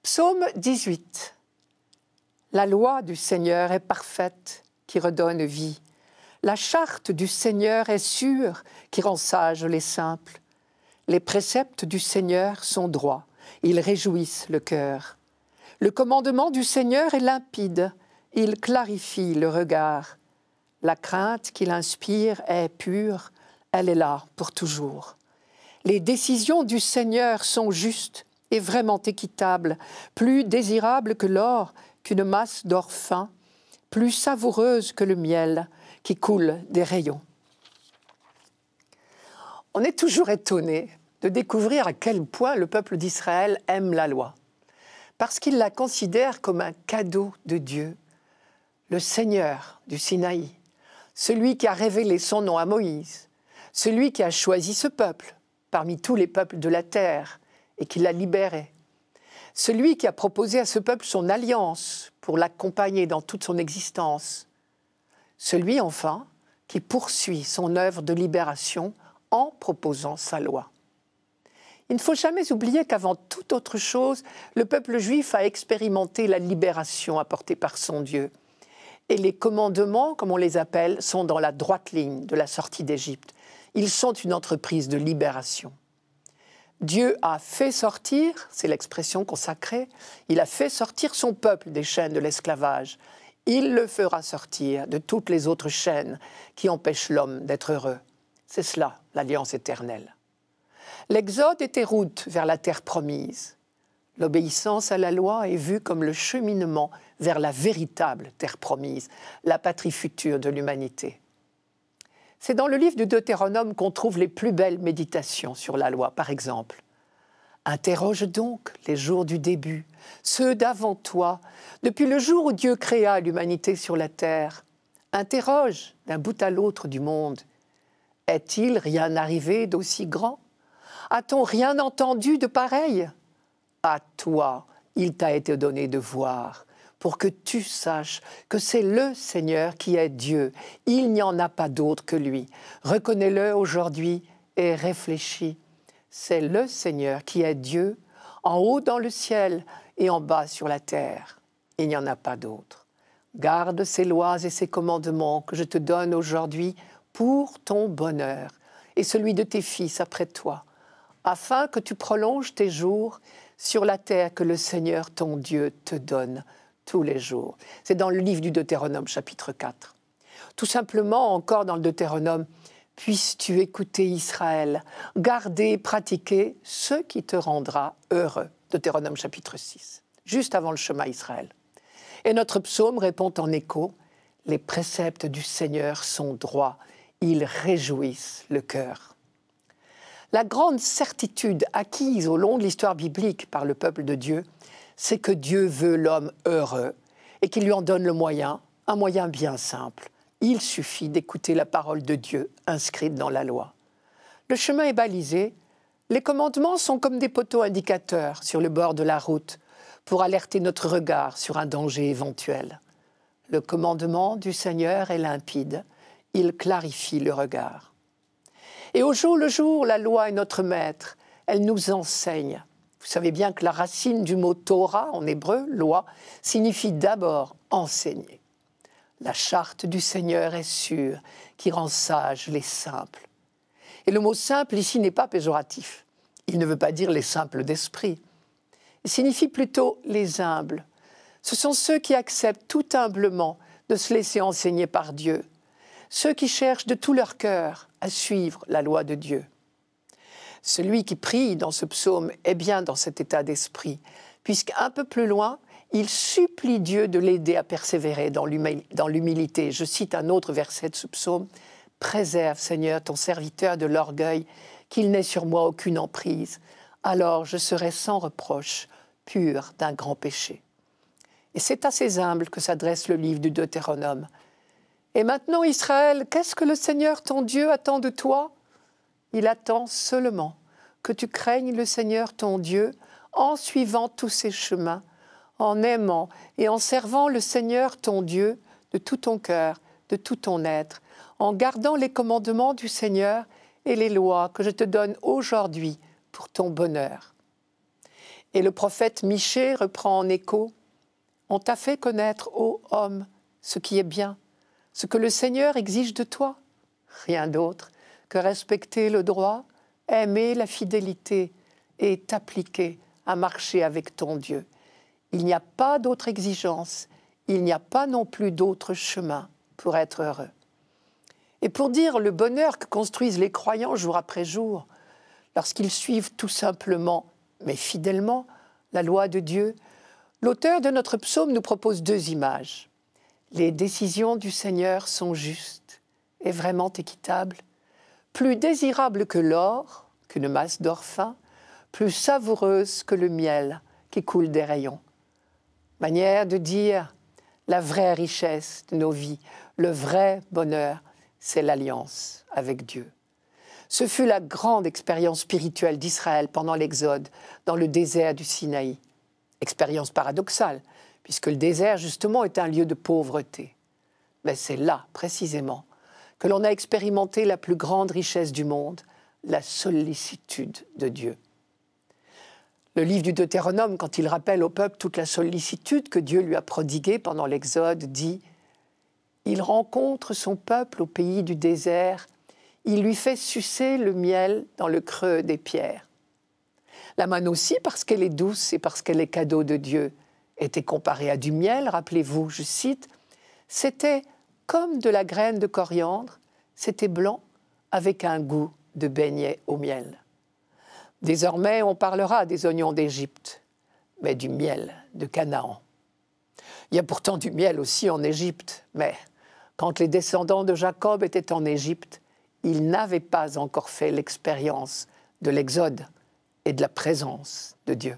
Psaume 18. La loi du Seigneur est parfaite, qui redonne vie. La charte du Seigneur est sûre, qui rend sages les simples. Les préceptes du Seigneur sont droits, ils réjouissent le cœur. Le commandement du Seigneur est limpide, il clarifie le regard. La crainte qu'il inspire est pure, elle est là pour toujours. Les décisions du Seigneur sont justes et vraiment équitables, plus désirables que l'or, qu'une masse d'or fin, plus savoureuse que le miel qui coule des rayons. On est toujours étonné de découvrir à quel point le peuple d'Israël aime la loi, parce qu'il la considère comme un cadeau de Dieu, le Seigneur du Sinaï, celui qui a révélé son nom à Moïse, celui qui a choisi ce peuple parmi tous les peuples de la terre et qui l'a libéré, celui qui a proposé à ce peuple son alliance pour l'accompagner dans toute son existence, celui enfin qui poursuit son œuvre de libération en proposant sa loi. Il ne faut jamais oublier qu'avant toute autre chose, le peuple juif a expérimenté la libération apportée par son Dieu. Et les commandements, comme on les appelle, sont dans la droite ligne de la sortie d'Égypte. Ils sont une entreprise de libération. Dieu a fait sortir, c'est l'expression consacrée, il a fait sortir son peuple des chaînes de l'esclavage. Il le fera sortir de toutes les autres chaînes qui empêchent l'homme d'être heureux. C'est cela, l'alliance éternelle. L'Exode était route vers la terre promise. L'obéissance à la loi est vue comme le cheminement vers la véritable terre promise, la patrie future de l'humanité. C'est dans le livre du Deutéronome qu'on trouve les plus belles méditations sur la loi, par exemple. Interroge donc les jours du début, ceux d'avant toi, depuis le jour où Dieu créa l'humanité sur la terre. Interroge d'un bout à l'autre du monde. Est-il rien arrivé d'aussi grand? A-t-on rien entendu de pareil? À toi, il t'a été donné de voir, pour que tu saches que c'est le Seigneur qui est Dieu. Il n'y en a pas d'autre que lui. Reconnais-le aujourd'hui et réfléchis. C'est le Seigneur qui est Dieu, en haut dans le ciel et en bas sur la terre. Il n'y en a pas d'autre. Garde ses lois et ses commandements que je te donne aujourd'hui pour ton bonheur et celui de tes fils après toi, afin que tu prolonges tes jours sur la terre que le Seigneur ton Dieu te donne tous les jours. C'est dans le livre du Deutéronome, chapitre 4. Tout simplement, encore dans le Deutéronome, puisses-tu écouter Israël, garder et pratiquer ce qui te rendra heureux. Deutéronome, chapitre 6, juste avant le chemin Israël. Et notre psaume répond en écho, les préceptes du Seigneur sont droits, ils réjouissent le cœur. La grande certitude acquise au long de l'histoire biblique par le peuple de Dieu, c'est que Dieu veut l'homme heureux et qu'il lui en donne le moyen, un moyen bien simple. Il suffit d'écouter la parole de Dieu inscrite dans la loi. Le chemin est balisé, les commandements sont comme des poteaux indicateurs sur le bord de la route pour alerter notre regard sur un danger éventuel. Le commandement du Seigneur est limpide, il clarifie le regard. Et au jour le jour, la loi est notre maître, elle nous enseigne. Vous savez bien que la racine du mot Torah, en hébreu, loi, signifie d'abord enseigner. La charte du Seigneur est sûre, qui rend sages les simples. Et le mot simple ici n'est pas péjoratif. Il ne veut pas dire les simples d'esprit. Il signifie plutôt les humbles. Ce sont ceux qui acceptent tout humblement de se laisser enseigner par Dieu. Ceux qui cherchent de tout leur cœur à suivre la loi de Dieu. Celui qui prie dans ce psaume est bien dans cet état d'esprit, puisqu'un peu plus loin, il supplie Dieu de l'aider à persévérer dans l'humilité. Je cite un autre verset de ce psaume, « Préserve, Seigneur, ton serviteur de l'orgueil, qu'il n'ait sur moi aucune emprise. Alors je serai sans reproche, pur d'un grand péché. » Et c'est à ces humbles que s'adresse le livre du Deutéronome. Et maintenant, Israël, qu'est-ce que le Seigneur, ton Dieu, attend de toi? Il attend seulement que tu craignes le Seigneur, ton Dieu, en suivant tous ses chemins, en aimant et en servant le Seigneur, ton Dieu, de tout ton cœur, de tout ton être, en gardant les commandements du Seigneur et les lois que je te donne aujourd'hui pour ton bonheur. Et le prophète Michée reprend en écho « On t'a fait connaître, ô homme, ce qui est bien, ce que le Seigneur exige de toi, rien d'autre que respecter le droit, aimer la fidélité et t'appliquer à marcher avec ton Dieu. Il n'y a pas d'autre exigence, il n'y a pas non plus d'autre chemin pour être heureux. » Et pour dire le bonheur que construisent les croyants jour après jour, lorsqu'ils suivent tout simplement, mais fidèlement, la loi de Dieu, l'auteur de notre psaume nous propose deux images. Les décisions du Seigneur sont justes et vraiment équitables, plus désirables que l'or, qu'une masse d'or fin, plus savoureuses que le miel qui coule des rayons. Manière de dire la vraie richesse de nos vies, le vrai bonheur, c'est l'alliance avec Dieu. Ce fut la grande expérience spirituelle d'Israël pendant l'Exode, dans le désert du Sinaï. Expérience paradoxale, puisque le désert, justement, est un lieu de pauvreté. Mais c'est là, précisément, que l'on a expérimenté la plus grande richesse du monde, la sollicitude de Dieu. Le livre du Deutéronome, quand il rappelle au peuple toute la sollicitude que Dieu lui a prodiguée pendant l'Exode, dit « Il rencontre son peuple au pays du désert, il lui fait sucer le miel dans le creux des pierres. » La manne aussi, parce qu'elle est douce et parce qu'elle est cadeau de Dieu, était comparée à du miel, rappelez-vous, je cite, « C'était comme de la graine de coriandre, c'était blanc avec un goût de beignet au miel. » Désormais, on parlera des oignons d'Égypte, mais du miel de Canaan. Il y a pourtant du miel aussi en Égypte, mais quand les descendants de Jacob étaient en Égypte, ils n'avaient pas encore fait l'expérience de l'Exode et de la présence de Dieu.